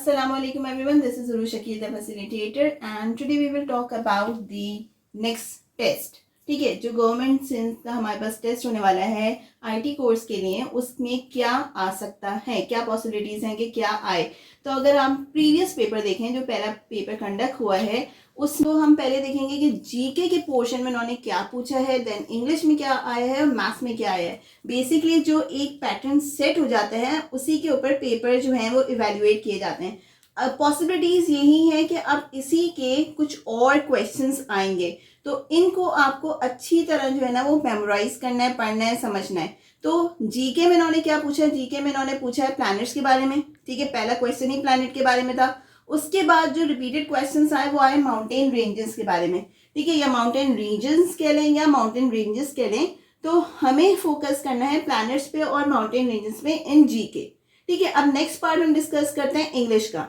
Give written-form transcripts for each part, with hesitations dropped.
Assalamualaikum everyone, this is Uru Shakil the facilitator and today we will talk about the next test. ठीक है, जो government sense का हमारे पास test होने वाला है आईटी कोर्स के लिए, उसमें क्या आ सकता है, क्या पॉसिबिलिटीज हैं कि क्या आए। तो अगर हम प्रीवियस पेपर देखें जो पहला पेपर कंडक्ट हुआ है उसको हम पहले देखेंगे कि जीके के पोर्शन में उन्होंने क्या पूछा है, देन इंग्लिश में क्या आया है और मैथ्स में क्या आया है। बेसिकली जो एक पैटर्न सेट हो जाता है उसी के ऊपर पेपर जो है वो इवेल्युएट किए जाते हैं। पॉसिबिलिटीज यही है कि अब इसी के कुछ और क्वेश्चंस आएंगे, तो इनको आपको अच्छी तरह जो है ना वो मेमोराइज करना है, पढ़ना है, समझना है। तो जीके में इन्होंने क्या पूछा है, जीके में इन्होंने पूछा है प्लैनेट्स के बारे में। ठीक है, पहला क्वेश्चन ही प्लैनेट के बारे में था। उसके बाद जो रिपीटेड क्वेश्चंस आए वो आए माउंटेन रेंजेस के बारे में। ठीक है, या माउंटेन रीजन्स कह लें या माउंटेन रेंजेस कह लें, तो हमें फोकस करना है प्लैनेट्स पे और माउंटेन रेंजेस पे इन जीके। ठीक है, अब नेक्स्ट पार्ट हम डिस्कस करते हैं इंग्लिश का।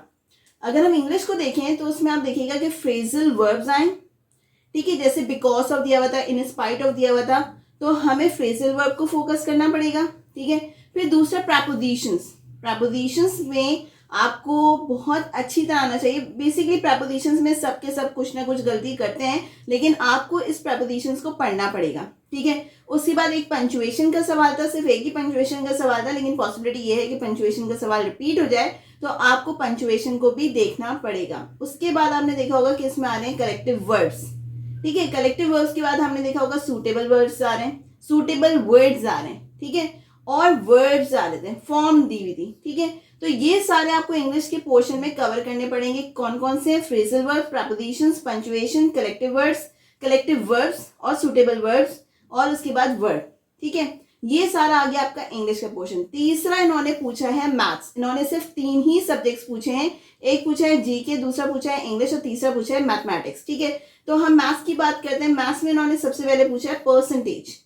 अगर हम इंग्लिश को देखें तो उसमें आप देखिएगा कि फ्रेजल वर्ब्स आए। ठीक है, जैसे बिकॉज ऑफ दिया हुआ था, इन स्पाइट ऑफ दिया हुआ था, तो हमें फ्रेजल वर्ब को फोकस करना पड़ेगा। ठीक है, फिर दूसरा प्रपोजिशंस। प्रपोजिशंस में आपको बहुत अच्छी तरह आना चाहिए। बेसिकली प्रपोजिशंस में सब के सब कुछ ना कुछ गलती करते हैं, लेकिन आपको इस प्रपोजिशंस को पढ़ना पड़ेगा। ठीक है, उसके बाद एक पंचुएशन का सवाल था, सिर्फ एक ही पंचुएशन का सवाल था, लेकिन पॉसिबिलिटी ये है कि पंचुएशन का सवाल रिपीट हो जाए, तो आपको पंचुएशन को भी देखना पड़ेगा। उसके बाद आपने देखा होगा कि इसमें आ रहे हैं कलेक्टिव वर्ड्स। ठीक है, कलेक्टिव वर्ड्स के बाद हमने देखा होगा सूटेबल वर्ड्स आ रहे हैं, सूटेबल वर्ड्स आ रहे हैं। ठीक है, और वर्ड्स आ रहे थे, फॉर्म दी हुई थी। ठीक है, तो ये सारे आपको इंग्लिश के पोर्शन में कवर करने पड़ेंगे। कौन कौन से? Phrasal verb, propositions, punctuation, collective verbs और सूटेबल वर्ब्स, और उसके बाद वर्ड। ठीक है, ये सारा आ गया आपका इंग्लिश का पोर्शन। तीसरा इन्होंने पूछा है मैथ्स। इन्होंने सिर्फ 3 ही सब्जेक्ट्स पूछे हैं, एक पूछा है जीके, दूसरा पूछा है इंग्लिश और तीसरा पूछा है मैथमेटिक्स। ठीक है, तो हम मैथ्स की बात करते हैं। मैथ्स में इन्होंने सबसे पहले पूछा है परसेंटेज।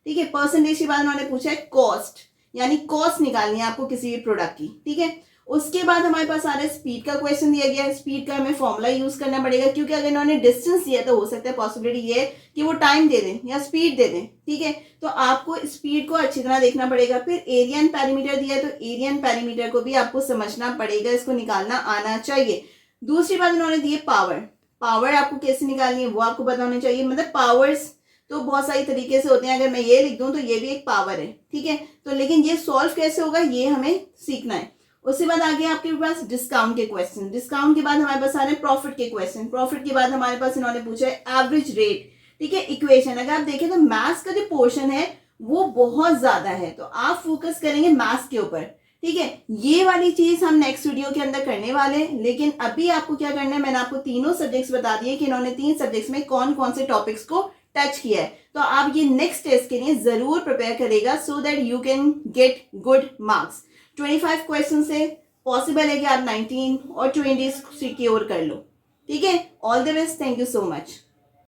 ठीक है, परसेंटेज के बाद उन्होंने पूछा है कॉस्ट, यानी कॉस्ट निकालनी है आपको किसी भी प्रोडक्ट की। ठीक है, उसके बाद हमारे पास आ रहा है स्पीड का क्वेश्चन दिया गया है। स्पीड का हमें फॉर्मूला यूज करना पड़ेगा, क्योंकि अगर इन्होंने डिस्टेंस दिया तो हो सकता है पॉसिबिलिटी ये कि वो टाइम दे दें या स्पीड दे दें। ठीक है, तो आपको स्पीड को अच्छी तरह देखना पड़ेगा। फिर एरिया एंड पैरामीटर दिया है, तो एरिया एंड पैरामीटर को भी आपको समझना पड़ेगा, इसको निकालना आना चाहिए। दूसरी बात इन्होंने दी है पावर। पावर आपको कैसे निकालनी है वो आपको पता होना चाहिए। मतलब पावर्स तो बहुत सारी तरीके से होते हैं, अगर मैं ये लिख दूं तो ये भी एक पावर है। ठीक है, तो लेकिन ये सॉल्व कैसे होगा ये हमें सीखना है। उसके बाद आगे आपके पास डिस्काउंट के क्वेश्चन। डिस्काउंट के बाद हमारे पास आ रहे हैं प्रॉफिट के क्वेश्चन। प्रॉफिट के बाद हमारे पास इन्होंने पूछा है एवरेज रेट। ठीक है, इक्वेशन। अगर आप देखें तो मैथ्स का जो पोर्शन है वो बहुत ज्यादा है, तो आप फोकस करेंगे मैथ्स के ऊपर। ठीक है, ये वाली चीज हम नेक्स्ट वीडियो के अंदर करने वाले हैं, लेकिन अभी आपको क्या करना है, मैंने आपको तीनों सब्जेक्ट्स बता दिए कि इन्होंने 3 सब्जेक्ट्स में कौन कौन से टॉपिक्स को टच किया है। तो आप ये नेक्स्ट टेस्ट के लिए जरूर प्रिपेयर करेगा, so that you can get good marks. 25 question से पॉसिबल है कि आप 19 और 20 सिक्योर कर लो। ठीक है, all the best, thank you so much.